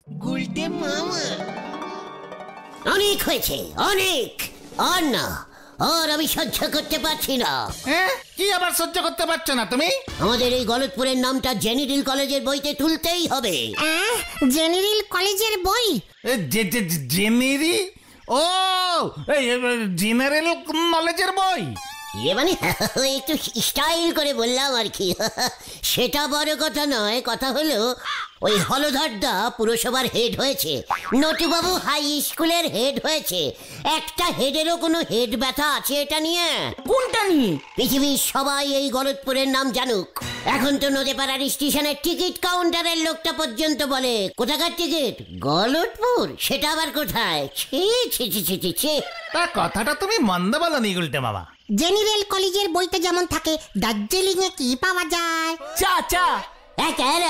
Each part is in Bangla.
গুলটে মামা। অনেক হয়েছে, অনেক। আর না, আর আমি সহ্য করতে পারছি না। কি আবার সহ্য করতে পারছো না তুমি? আমাদের এই গলতপুরের নামটা জেনারেল কলেজের বইতে তুলতেই হবে। জেনারেল কলেজের বই? জেনারি? ও জেনারেল নলেজের বই। মানে একটু স্টাইল করে বললাম আর কি। সেটা বড় কথা নয়, কথা হলো ওই হলধরদা পুরসভার হেড হয়েছে, নটুবাবু হাই স্কুলের হেড হয়েছে। একটা হেডেরও কোনো হেড ব্যথা আছে এটা নিয়ে? কোনটা নিয়ে? পৃথিবীর সবাই এই গলতপুরের নাম জানুক। এখন তো নদীপাড়ার স্টেশনের টিকিট কাউন্টারের লোকটা পর্যন্ত বলে কোথাকার টিকিট, গলতপুর। সেটা আবার কোথায়? ছি ছি ছি ছি ছি ছি। তা কথাটা তুমি মন্দ বলনি গুলটে মামা। জেনারেল কলেজের বইতে যেমন থাকে দার্জিলিং এ কি পাওয়া যায়? চা চা।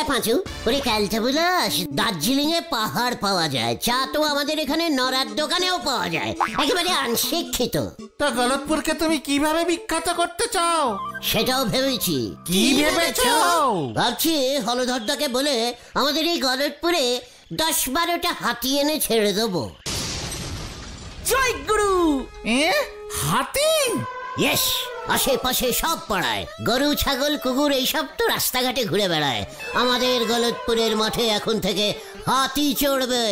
পাঁচু, ওরে ক্যালটা বুলাস, দার্জিলিং এ পাহাড় পাওয়া যায়, চা তো আমাদের এখানে নড়ার দোকানেও পাওয়া যায়। একেবারে অনশিক্ষিত। তা গলতপুরকে তুমি কিভাবে বিখ্যাত করতে চাও? সেটাও ভেবেছি। কি ভেবেছো? ভাবছি হলধরদাকে বলে আমাদের এই গলতপুরে 10-12টা হাতি এনে ছেড়ে দেবো। জয় গুরু। হাতি? ইয়েস, আশেপাশে সব পাড়ায় গরু ছাগল কুকুর এইসব তো রাস্তাঘাটে ঘুরে বেড়ায়। আমাদের গলতপুরের মাঠে এখন থেকে হাতি চড়বে।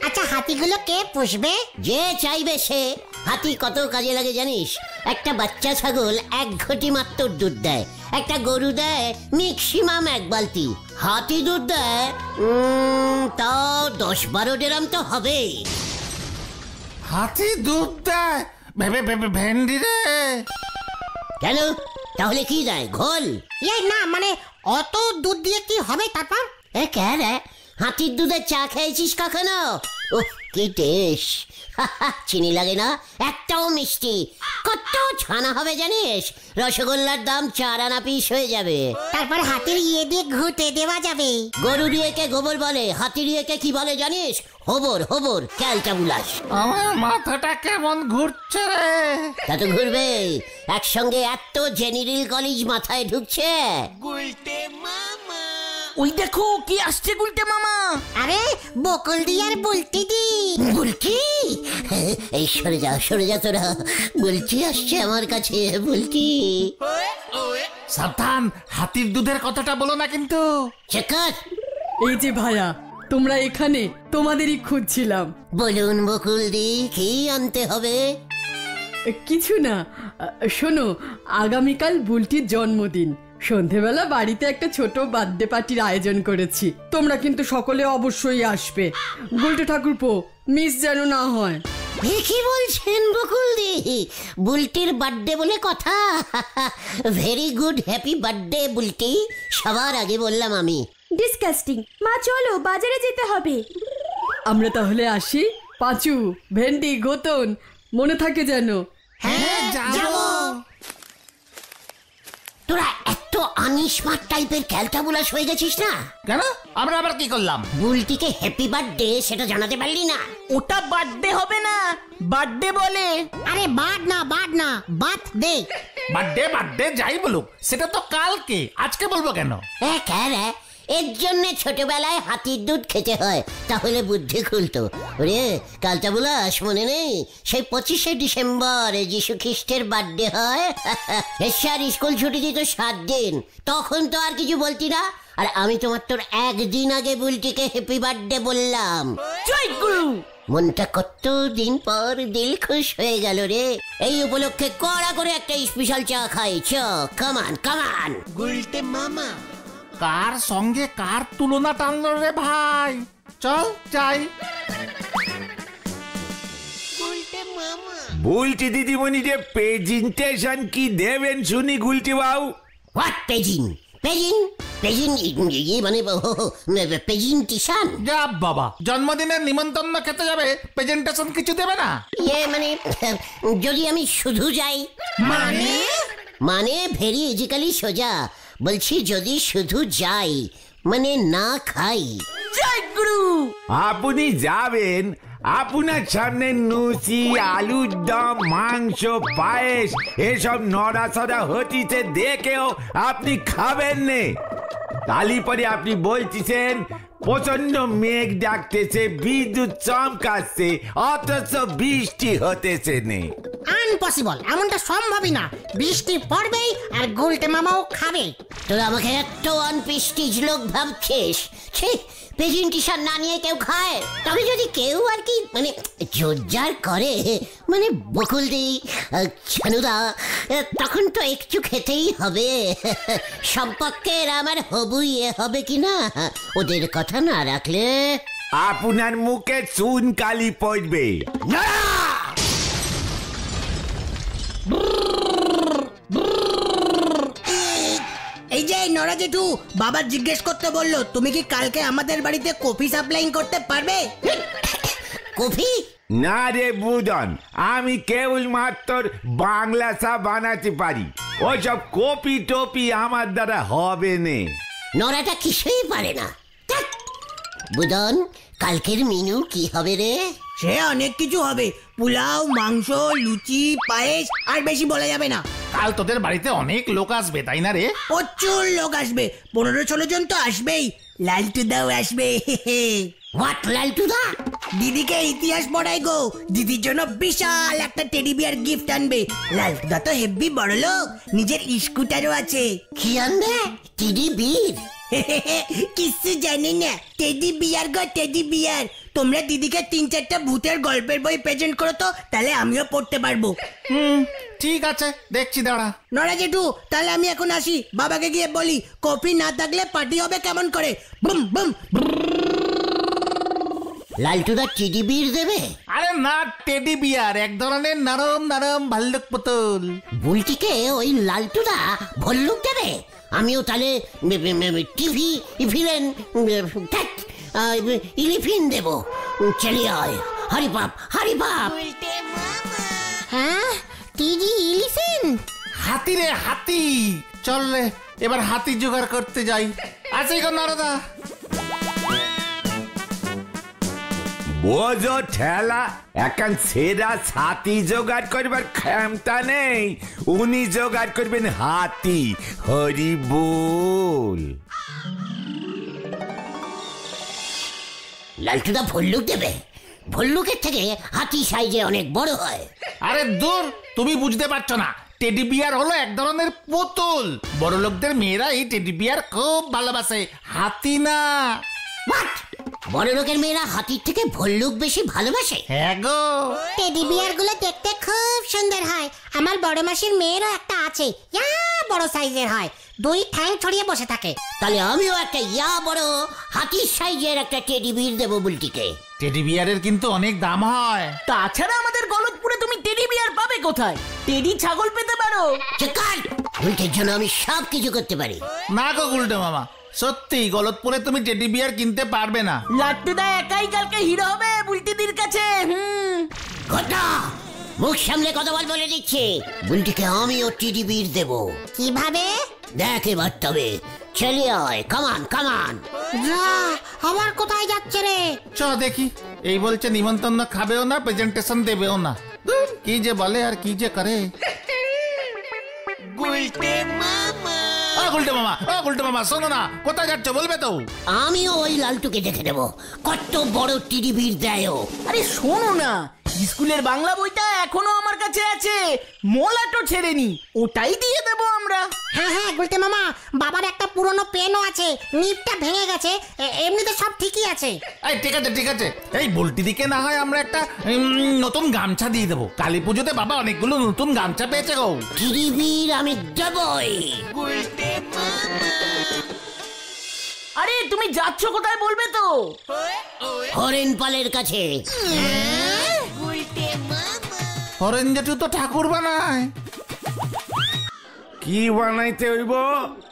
আচ্ছা, হাতিগুলো কে পুষবে? যে চাইবে সে। হাতি কত কাজে লাগে জানিস? একটা বাচ্চা ছাগল 1 ঘটি মাত্র দুধ দেয়, একটা গরু দেয় ম্যাক্সিমাম 1 বালতি, হাতি দুধ দেয় তাও 10-12 ড্রাম তো হবেই। হাতি দুধ দেয়? ভেন্ডি রে। কেন, তাহলে কি দেয়? ঘোল? না মানে অত দুধ দিয়ে কি হবে তারপর? কেন হাতির দুধের চা খেয়েছিস কখনো? ও কি টেস্ট! চিনি লাগে না, একটাও মিষ্টি। কত ছানা হবে জানিস? রসগোল্লার দাম 4 আনা পিস হয়ে যাবে। তারপর হাতির ইয়ে দিয়ে ঘুঁটে দেওয়া যাবে। গরুর ইয়েকে গোবর বলে, হাতির ইয়েকে কি বলে জানিস? হোবর। হোবর ক্যালটা বুলাস। আমার মাথাটা কেমন ঘুরছে রে। তা তো ঘুরবে, একসঙ্গে এত জেনারেল কলেজ মাথায় ঢুকছে। গুলটে মামা, ওই দেখো কি আসছে গুলটে মামা। আরে বকুল দি আর বুলটি দি। বুলটি? এই সরে যা তোরা। বুলটি আসছে আমার কাছে, বুলটি। সাবধান, হাতির দুধের কথাটা বলো না কিন্তু। চেকার। এই যে ভাইয়া, তোমরা এখানে, তোমাদেরই খুঁজছিলাম। বলুন বকুলদি, কি আনতে হবে? কিছু না, শোনো, আগামীকাল বুলটির জন্মদিন। সন্ধেবেলা বাড়িতে একটা ছোট বার্থডে পার্টির আয়োজন করেছি। তোমরা কিন্তু সকলে অবশ্যই আসবে। বুলটি ঠাকুরপো, মিস যেন না হয়। কি বলছেন বকুলদি? বুলটির বার্থডে বলে কথা? Very good, happy birthday Bulti. সবার আগে বললাম আমি। ডিসকাস্টিং। মা চলো, বাজারে যেতে হবে। আমরা তাহলে আসি। পাঁচু, ভেন্ডি, গোতন, মনে থাকে যেন। হ্যাঁ যাবো। তোরা এত আনস্মার্ট টাইপের ক্যালটা বুলাস হয়ে গেছিস না? কেন, আমরা আবার কি করলাম? বুলটিকে হ্যাপি বার্থডে সেটা জানাতে পারলি না? ওটা বার্থডে হবে না, বার্থডে বলে। আরে বাদ না বার্থডে। বার্থডে যাই বলুক, সেটা তো কালকে, আজকে বলবো কেন? এর জন্য ছোটবেলায় হাতির দুধ খেতে হয়, তাহলে বুদ্ধি খুলতো। ওরে কালটা বুলাস, মনে নেই সেই 25শে ডিসেম্বর যিশু খ্রিস্টের বার্থডে হয়? স্যার স্কুল ছুটি দিত 7 দিন, তখন তো আর কিছু বলতি না। আর আমি তোমার তোর 1 দিন আগে বুলটিকে হ্যাপি বার্থডে বললাম। জয় গুরু। মনটা কত দিন পর দিল খুশ হয়ে গেল রে। এই উপলক্ষে কড়া করে একটা স্পেশাল চা খাই। কামান। গুলটে মামা, কার সঙ্গে কার তুলনা টানলো রে ভাই? চল যাই। বুলটি দিদিমণি রে, প্রেজেন্টেশন কি দেবেন শুনি গুলটি বাবু? What paging? মানে প্রেজেন্টেশন? যা বাবা, জন্মদিনের নিমন্ত্রণ খেতে যাবে, প্রেজেন্টেশন কিছু দেবে না? মানে যদি আমি শুধু যাই? মানে ভেরি ইজিক্যালি সোজা বলছি, যদি শুধু যাই মানে না খাই। জয় গুরু। আপনি যাবেন, আপনার সামনে লুচি, আলুর দম, মাংস, পায়েস এসব নড়াচড়া হতিছে দেখেও আপনি খাবেন নে। তালি পরে আপনি বলতেছেন প্রচন্ড মেঘ ডাকতেছে, বিদ্যুৎ চমকাচ্ছে, অথচ বৃষ্টি হতেছে নে। আনপসিবল, এমনটা সম্ভবই না। বৃষ্টি পড়বেই আর গুলটে মামাও খাবে। তোরা আমাকে এত আনপ্রেস্টিজ লোক ভাবছিস? প্রেজেন্টেশন না নিয়ে কেউ খায়? তবে যদি কেউ আর কি মানে জোরজার করে, মানে বকুলদি, ছানুদা, তখন তো একটু খেতেই হবে। সম্পর্কের আমার হবু ইয়ে হবে কিনা, ওদের কথা না রাখলে আপনার মুখে চুন কালি পড়বে। এই যে নরা জেঠু, বাবা জিজ্ঞেস করতে বললো তুমি কি কালকে আমাদের বাড়িতে কফি সাপ্লাইং করতে পারবে? কফি? না রে বুদন, আমি কেবল মাত্র বাংলা চা বানাতে পারি, ওইসব কপি টপি আমার দ্বারা হবে নে। নরাটা কিছুই পারে না। বুদন, কালকের মেনু কি হবে রে? সে অনেক কিছু হবে, পোলাও, মাংস, লুচি, পায়েস, আর বেশি বলা যাবে না। কাল তোদের বাড়িতে অনেক লোক আসবে, তাই না রে? প্রচুর লোক আসবে, 15-16 জন তো আসবেই। লালটুদাও আসবে। হোয়াট লালটুদা? দিদিকে ইতিহাস পড়াই গো, দিদির জন্য বিশাল একটা টেডি বিয়ার গিফট আনবে। লালটুদা তো হেভি বড় লোক, নিজের স্কুটারও আছে। কি আনবে? টিডি বীর? কিচ্ছু জানি না, টেডি বিয়ার গো, টেডি বিয়ার। তোমরা দিদিকে 3-4টা ভূতের গল্পের বই প্রেজেন্ট করো তো, তাহলে আমিও পড়তে পারবো। ঠিক আছে, দেখছি দাঁড়া। নরা জেঠু, তাহলে আমি এখন আসি। বাবাকে গিয়ে বলি কফি না থাকলে পার্টি হবে কেমন করে। Boom boom. লালটুদা টিডি বীর দেবে? আরে না, টেডি বিয়ার, এক ধরনের নরম নরম ভাল্লুক পুতুল। বুলটিকে ওই লালটুদা ভল্লুক দেবে? আমিও তাহলে টিভি ভিলেন ইলিফিন দেব। চলে আয়, হরি বাপ, হরি বাপ। হ্যাঁ, টিডি ইলিফ্যান্ট? হাতি রে, হাতি। চল রে, এবার হাতি জোগাড় করতে যাই। আছে গো নারদা? বোঝো ঠেলা, এখন সেরা ছাতি জোগাড় করবার ক্ষমতা নেই, উনি জোগাড় করবেন হাতি। হরি বল। লালটুদা ভল্লুক দেবে? ভল্লুকের থেকে হাতি সাইজে অনেক বড় হয়। আরে দূর, তুমি বুঝতে পারছো না। টেডি বিয়ার হলো এক ধরনের পুতুল। বড় লোকদের মেয়েরা এই টেডি বিয়ার খুব ভালোবাসে, হাতি না। হোয়াট? বড় লোকের মেয়েরা হাতির থেকে ভল্লুক বেশি ভালোবাসে? হ্যাঁ গো। টেডি বিয়ার গুলো দেখতে খুব সুন্দর হয়। আমার বড় মাসির মেয়েরও একটা আছে, ইয়া বড় সাইজের হয়, 2 ঠ্যাং ছড়িয়ে বসে থাকে। তাহলে আমিও একটা ইয়া বড় হাতির সাইজের একটা টেডি বিয়ার দেবো বুলটিকে। টেডি বিয়ারের কিন্তু অনেক দাম হয়। তাছাড়া আমাদের গলতপুরে তুমি টেডি বিয়ার পাবে কোথায়? টেডি ছাগল পেতে পারো। চেকার, বুলটির জন্য আমি সব কিছু করতে পারি। না গো গুলটে মামা, সত্যি গলতপুরে তুমি টেডি বিয়ার কিনতে পারবে না। লাট্টুদা একাই কালকে হিরো হবে বুলটিদির কাছে। ঘটনা, মুখ সামলে কথা বলে দিচ্ছি। বুলটিকে আমিও টেডি বিয়ার দেবো। কিভাবে? দেখ এবার তবে। চলে আয়, কামান কামান। যা, আবার কোথায় যাচ্ছে রে? চ দেখি। এই বলছে নিমন্ত্রণ খাবেও না, প্রেজেন্টেশন দেবেও না। কি যে বলে আর কি যে করে। গুলটে মামা, শোনো না, কোথায় যাচ্ছ বলবে তো? আমিও ওই লালটুকে দেখে নেবো, কত বড় টিডি বিয়ার দেয় ও। আরে শোনো না, স্কুলের বাংলা বইটা এখনো আমার কাছে আছে, মোলাটো ছেড়েনি, ওটাই দিয়ে দেবো আমরা। হ্যাঁ হ্যাঁ গুলটে মামা, বাবার একটা পুরনো পেনও আছে, নিপটা ভেঙে গেছে, এমনিতে সব ঠিকই আছে। এই ঠিক আছে ঠিক আছে, এই বুলটি দিকে না হয় আমরা একটা নতুন গামছা দিয়ে দেবো। কালী পুজোতে বাবা অনেকগুলো নতুন গামছা পেয়েছে গো। টিডি বিয়ার আমি দেবই। আরে তুমি যাচ্ছ কোথায় বলবে তো? হরেন পালের কাছে। হরেন জেঠু তো ঠাকুর বানায়। কি বানাইতে হইব?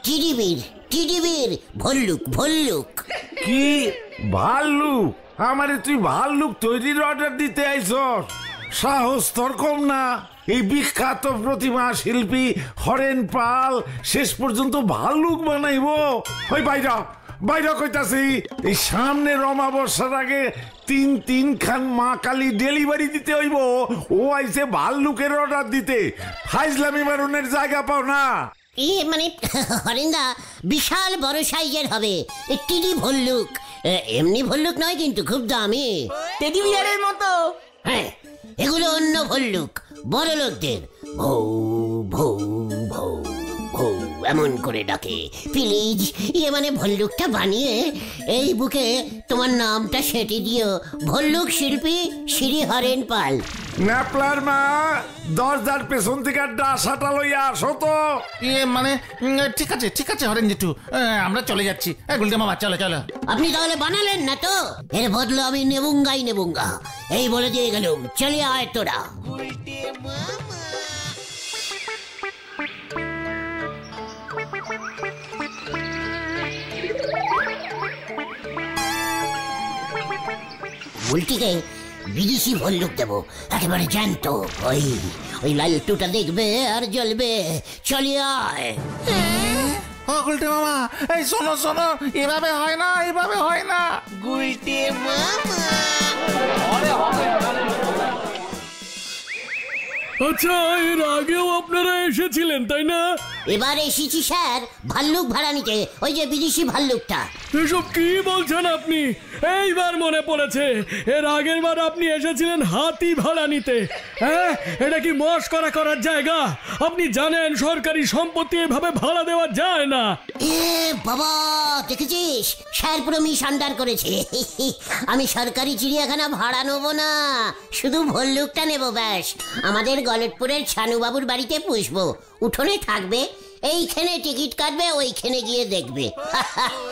টিডি বিয়ার, ভল্লুক ভল্লুক। কি ভাল্লুক? আমারে তুই ভাল্লুক তৈরির অর্ডার দিতে আইছস? সাহস তোর কম না? এই বিখ্যাত প্রতিমা শিল্পী হরেন পাল শেষ পর্যন্ত ভাল্লুক বানাইবো? ওই বাইরা বাইরা কইতাছি, এই সামনে অমাবস্যার আগে 3 খান মা কালী ডেলিভারি দিতে হইব। ও আইছে ভাল্লুকের অর্ডার দিতে, ফাইজলামি মারুনের জায়গা পাও না। মানে হরেন্দা বিশাল বড় সাইজের হবে টিডি ভল্লুক, এমনি ভল্লুক নয় কিন্তু, খুব দামি। টেডি বিয়ারের মতো। হ্যাঁ, এগুলো অন্য ভল্লুক, বড় লোকদের। ভৌ ভৌ ভৌ ভৌ এমন করে ডাকে। প্লিজ মানে ভল্লুকটা বানিয়ে এই বুকে তোমার নামটা সেটি দিও, ভল্লুক শিল্পী শ্রী হরেন পাল। ন্যাপলার মা, দরজার পেছন থেকে ডাসাটা লইয়া আসো তো। মানে ঠিক আছে হরেন জেঠু, আমরা চলে যাচ্ছি। গুলটে মামা চলো চলো। আপনি তাহলে বানালেন না তো? এর বদলে আমি নেবুঙ্গা এই বলে দিয়ে গেলুম। চলে আয় তোরা। বুলটিকে বিদেশি ভল্লুক দেবো, একেবারে জ্যান্ত। ওই লালটুটা দেখবে আর জ্বলবে। চলে আয়। ও গুলটে মামা, এই শোনো শোনো, এভাবে হয় না, এভাবে হয় না। গুলটে মামা। আচ্ছা, এর আগেও আপনারা এসেছিলেন তাই না? এবার এসেছি স্যার ভাল্লুক ভাড়া নিতে, ওই যে বিদেশি ভাল্লুকটা। এসব কি বলছেন আপনি? এইবার মনে পড়েছে, এর আগের বার আপনি এসেছিলেন হাতি ভাড়া নিতে। হ্যাঁ, এটা কি মস্করা করার জায়গা? আপনি জানেন সরকারি সম্পত্তি এভাবে ভাড়া দেওয়া যায় না। এ বাবা, দেখেছিস স্যার পুরো মিসআন্ডার করেছে। আমি সরকারি চিড়িয়াখানা ভাড়া নেবো না, শুধু ভল্লুকটা নেবো ব্যাস। আমাদের গলতপুরের ছানুবাবুর বাড়িতে পুষবো, উঠোনে থাকবে, এইখানে টিকিট কাটবে, ওইখানে গিয়ে দেখবে।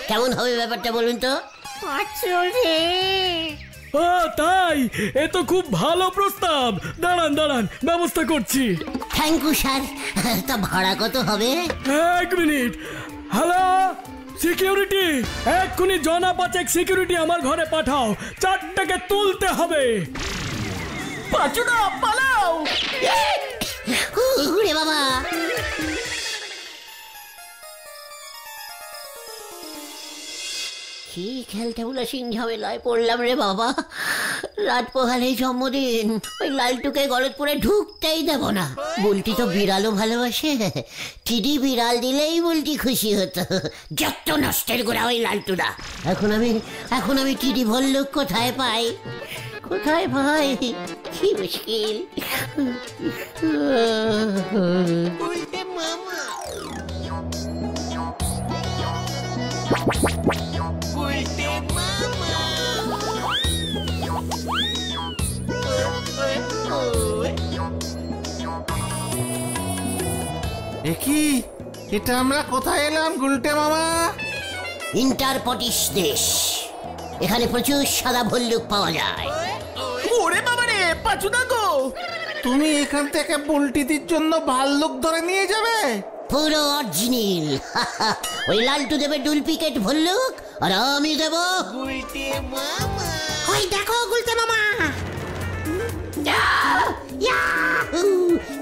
কেমন হবে ব্যাপারটা বলুন তো? তাই? এ তো খুব ভালো প্রস্তাব। দাঁড়ান, ব্যবস্থা করছি। Thank you sir. তা ভাড়া কত হবে? 1 মিনিট। হ্যালো সিকিউরিটি, এক্ষুনি জনা 5 সিকিউরিটি আমার ঘরে পাঠাও। 4টাকে তুলতে হবে। পাচুদা পালাও। ওরে বাবা, কি খেলতে বলে ঝামেলায় পড়লাম রে বাবা। রাত পোহালে জন্মদিন, ওই লালটুকে গলতপুরে ঢুকতেই দেব না। বুলটি তো বিড়ালও ভালোবাসে, টিডি বিড়াল দিলেই বুলটি খুশি হতো। যত নষ্টের গোড়া ওই লালটুরা। এখন আমি টিডি ভল্লুক কোথায় পাই? কি মুশকিল। কি এটা আমরা কোথায় এলাম গুলটে মামা? ইন্টারপটিস দেশ, এখানে প্রচুর সাদা ভল্লুক পাওয়া যায়। ওরে বাবা রে, পাচুদা গো, তুমি এখান থেকে বুলটিদির জন্য ভাল্লুক ধরে নিয়ে যাবে? পুরো অরিজিনাল। ওই লালটু দেবে ডুপ্লিকেট ভল্লুক, আর আমি দেব গুলটে মামা। ওই দেখো গুলটে মামা।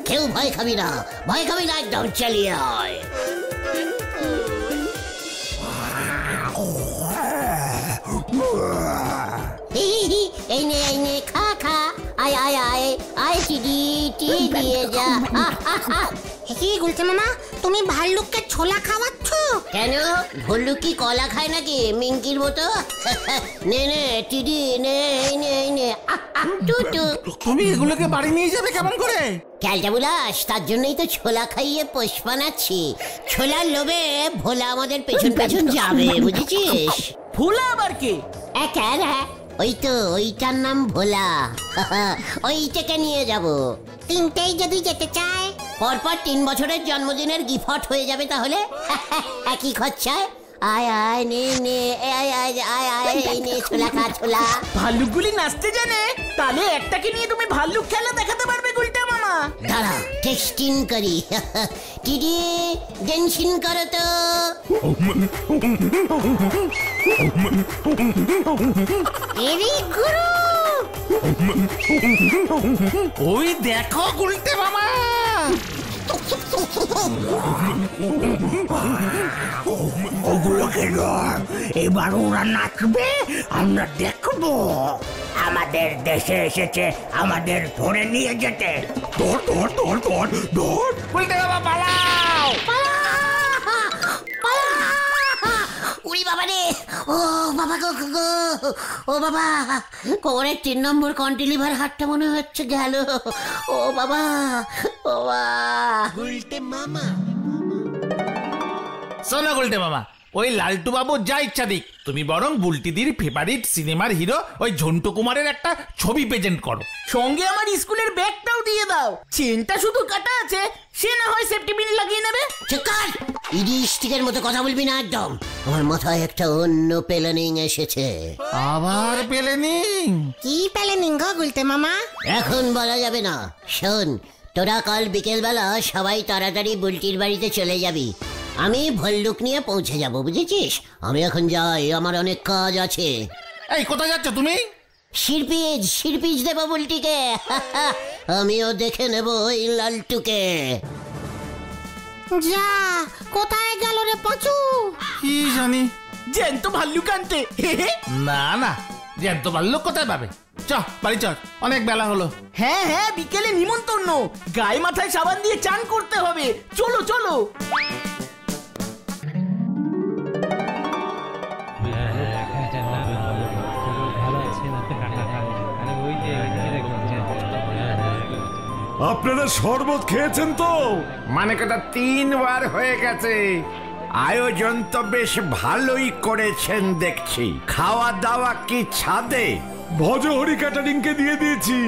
কেউ ভয় খাবি না একদম। চালিয়ে আয়। এই নে খা আয় টিডি দিয়ে যা। কি গুলটে মামা, তুমি ভাল্লুককে ছোলা খাওয়াচ্ছ কেন? ভল্লুক কি কলা খায় নাকি মিঙ্কির মতো? নে টিডি নে। তুমি এগুলোকে বাড়ি নিয়ে যাবে কেমন করে? ক্যালটা বুলাস, তার জন্যই তো ছোলা খাইয়ে পোষ বানাচ্ছি। ছোলার লোভে ভোলা আমাদের পেছন যাবে, বুঝেছিস? ভোলা আবার কে? ওই তো, ওইটার নাম ভোলা। ওইটাকে নিয়ে যাব। তিনটেই যদি যেতে চায়, পরপর 3 বছরের জন্মদিনের গিফট হয়ে যাবে তাহলে। একই খরচায়। আয় নে ছোলা খা, ছোলা। ভাল্লুকগুলি নাচতে জানে, তাহলে একটাকে নিয়ে তুমি ভাল্লুক খেলা দেখাতে পারবে গুলটে মামা। দাঁড়া, টেস্টিং করি। টিডি ডেন্সিং করো তো। এরি গুরু। ওই দেখো গুলটে মামা, ওগুলোকে নয়, এবার ওরা নাচবে, আমরা দেখবো। আমাদের দেশে এসেছে আমাদের ধরে নিয়ে যেতে। ধর। গুলটে মামা পালাও। উড়ি বাবা রে, ও বাবা গো গো, ও বাবা, কোমরের 3 নম্বর কন্টিলিভার হাতটা মনে হচ্ছে গেল। ও বাবা, ও বাবা। শোনো গুলটে মামা, ওই লালটু বাবু যা ইচ্ছা দিক, তুমি বরং বুলটিদির ফেভারিট সিনেমার হিরো ওই ঝন্টু কুমারের একটা ছবি প্রেজেন্ট করো। সঙ্গে আমার স্কুলের ব্যাগটাও দিয়ে দাও। চেনটা শুধু কাটা আছে, সে না হয় সেফটি পিন লাগিয়ে নেবে। চিৎকার! ইডিস্টিকের মতো কথা বলবি না একদম। আমার মাথায় একটা অন্য প্ল্যানিং এসেছে। আবার প্ল্যানিং? কি প্ল্যানিং গো গুলটে মামা? এখন বলা যাবে না। শোন, তোরা কাল বিকেলবেলা সবাই তাড়াতাড়ি বুলটির বাড়িতে চলে যাবি। আমি ভল্লুক নিয়ে পৌঁছে যাব, বুঝেছিস? আমি এখন যাই, আমার অনেক কাজ আছে। এই কোথায় যাচ্ছ তুমি? শিরপিজ দেবো বুলটিকে। আমিও দেখে নেব ওই লালটুকে। যা, কোথায় গেল রে পাঁচু? কি জানি। জ্যান্ত ভাল্লুক আনতে। না না, জ্যান্ত ভাল্লুক কোথায় পাবে? চ বাড়ি চল, অনেক বেলা হলো। হ্যাঁ হ্যাঁ, বিকেলে নিমন্ত্রণ, গায়ে মাথায় সাবান দিয়ে চান করতে হবে। চলো চলো। আপনারা শরবত খেয়েছেন তো? মানে কথা 3 বার হয়ে গেছে। আয়োজন তো বেশ ভালোই করেছেন দেখছি। খাওয়া দাওয়া কি ছাদে? ভজহরি ক্যাটারিং কে দিয়ে দিয়েছি।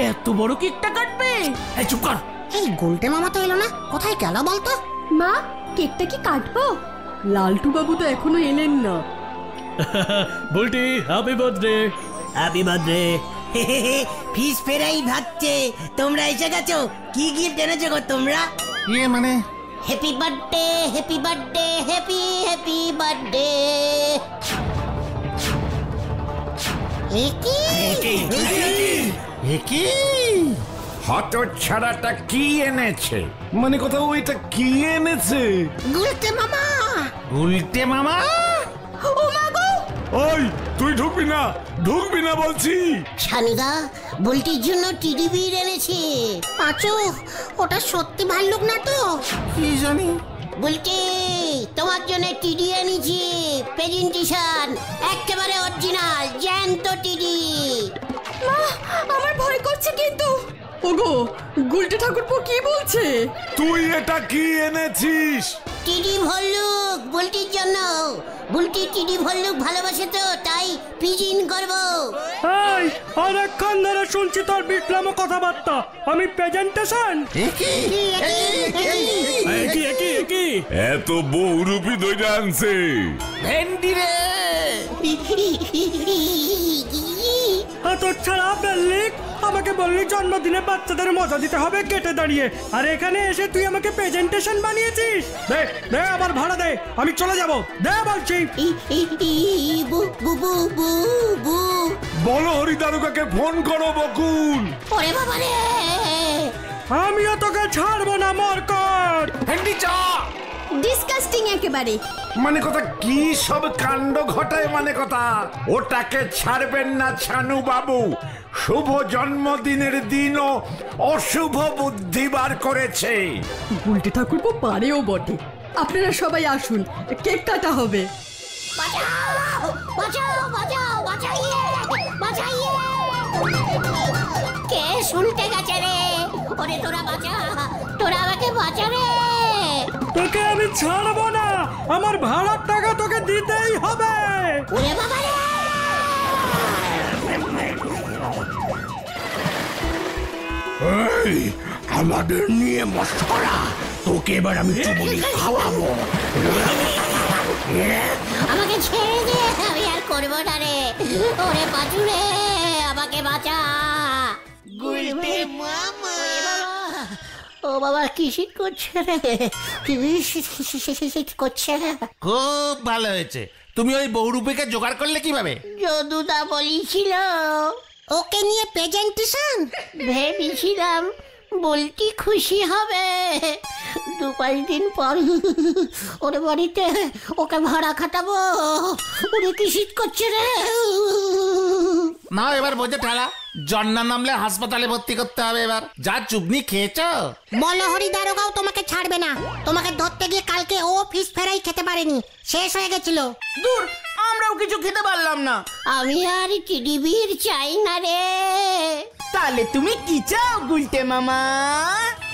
এত বড় কেকটা কাটবে? এই চুপ কর। এই গুলটে মামা তো এলো না, কোথায় গেল বলতো? মা, কেকটা কি কাটবো? লালটু বাবু তো এখনো এলেন না। Bulti happy birthday. Happy birthday. ফিস ফেরাই ভাবছে তোমরা এসে গেছো। কি গিফট এনেছো গো তোমরা? ইয়ে মানে happy birthday, happy birthday, happy happy birthday. কি হতচ্ছাড়াটা কি এনেছে? মানে কথা ওইটা কি এনেছে? গুলটে মামা। গুলটে মামা? ওই তুই ঢুকবি না বলছি। ছানুদা, বুলটির জন্য টিডিবি এনেছি। পাঁচু, ওটা সত্যি ভাল্লুক না তো? কি জানি। বুলটি, তোমার জন্য টিডি এনেছি। প্রেজেন্টেশন একেবারে অরিজিনাল, জ্যান্ত টিডি। মা, আমার ভয় করছে কিন্তু। ওগো, গুলটে ঠাকুরপো কি বলছে? তুই এটা কি এনেছিস? টিডি ভল্লুক বুলটির জন্য। বুলটি টিডি ভল্লুক ভালোবাসে তো, তাই পিজিন করবো। এই অনেকক্ষণ ধরে শুনছি তোর বিপ্লব কথাবার্তা। আমি প্রেজেন্টেশন? কি এত বহুরূপী দইটা আনছে। ভেন্ডি রে। তোর ছাড়া বেল্লিক আমাকে বললি জন্মদিনে বাচ্চাদের মজা দিতে হবে কেটে দাঁড়িয়ে, আর এখানে এসে তুই আমাকে প্রেজেন্টেশন বানিয়েছিস। দে দে, আবার ভাড়া দে, আমি চলে যাব। দে বলছি। বলো হরি দারোগাকে ফোন করো বকুল। ওরে বাবা রে, আমিও তোকে ছাড়বো না মরকট। ভেন্ডি চা। ডিসকাস্টিং একেবারে। মানে কথা কি সব কাণ্ড ঘটায়? মানে কথা ওটাকে ছাড়বেন না ছানু বাবু। শুভ জন্মদিনের দিনও অশুভ বুদ্ধি বার করেছে। গুলটে ঠাকুরপো পারেও বটে। আপনারা সবাই আসুন, কেক কাটা হবে। বাঁচাও বাঁচাও বাঁচাও, বাঁচাইয়ে বাঁচাইয়ে। কে শুনতে গেছে রে? ওরে তোরা বাঁচা, তোরা আমাকে বাঁচা রে। তোকে আমি ছাড়বো না, আমার ভাড়ার টাকা তোকে দিতেই হবে। ওরে বাবা রে। এই আমাদের নিয়ে মশকরা, তোকে এবার আমি চুবুলি খাওয়াবো। আমাকে ছেড়ে দে, আমি আর করবো না রে। ওরে বাঁচু রে, আমাকে বাঁচা। গুলটে মামা। ও বাবা, কি শীত করছে রে, কি শীত করছে। খুব ভালো হয়েছে। তুমি ওই বহুরূপীকে জোগাড় করলে কিভাবে? যদুদা বলেছিল। ওকে নিয়ে প্রেজেন্টেশন? ভেবেছিলাম বলটি খুশি হবে। 2-5 দিন পর ওর বাড়িতে ওকে ভাড়া খাটাবো। ওরে কি শীত করছে রে। না এবার বোঝে ঠালা, জন্না নামলে হাসপাতালে ভর্তি করতে হবে এবার। যা চুবনি খেয়েছো। মলহরি দারোগাও তোমাকে ছাড়বে না। তোমাকে ধরতে গিয়ে কালকে ও ফিশ ফ্রাই খেতে পারেনি, শেষ হয়ে গেছিল। দূর, আমরাও কিছু খেতে পারলাম না। আমি আর টিডিবির চাই না রে। তাহলে তুমি কি চাও গুলটে মামা?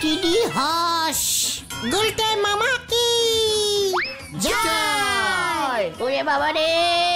টিডি হাস। গুলটে মামা কি জয়। ওরে বাবা রে।